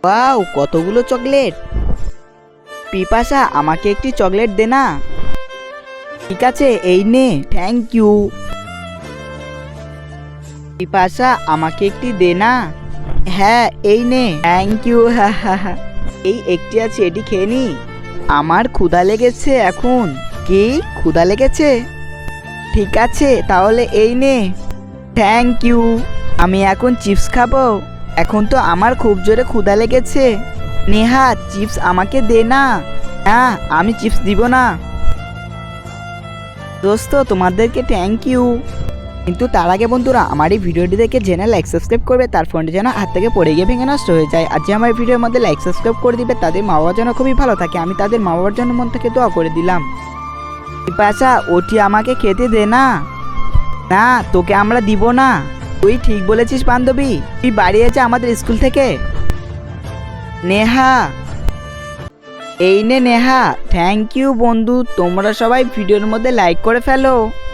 Wow, কতগুলো chocolate. পিপাসা, আমাকে একটি চকলেট দে না। ঠিক আছে, এই নে। Thank you. পিপাসা, আমাকে একটি দে না। হ্যাঁ, এই নে। Thank you. হা হা হা। এই একটি আছে, এটি খেয়ে নি। আমার ক্ষুধা লেগেছে এখন। কি, ক্ষুধা লেগেছে? ঠিক আছে, তাহলে এই নে। Thank you. আমি এখন চিপস খাবো। এখন তো আমার খুব জোরে ক্ষুধা লেগেছে। নেহা, চিপস আমাকে দে না। না, আমি চিপস দিব না। দোস্ত, তোমাদেরকে থ্যাংক ইউ। কিন্তু তার আগে বন্ধুরা, আমার এই ভিডিওটি দেখে জেনে লাইক সাবস্ক্রাইব করবে, তার ফোনটি যেন হাত থেকে পড়ে গিয়ে ভেঙে নষ্ট হয়ে যায়। আর যে আমার ভিডিওর মধ্যে লাইক সাবস্ক্রাইব করে দিবে, তাদের মা বাবার জন্য খুবই ভালো থাকে। আমি তাদের মা বাবার জন্য মন থেকে দোয়া করে দিলাম। পিপাসা, ওটি আমাকে খেতে দে না। না, তোকে আমরা দিব না। তুই ঠিক বলেছিস বান্ধবী। তুই বাড়ি এসে আমাদের স্কুল থেকে। নেহা, এই নে নেহা। থ্যাংক ইউ বন্ধু, তোমরা সবাই ভিডিওর মধ্যে লাইক করে ফেলো।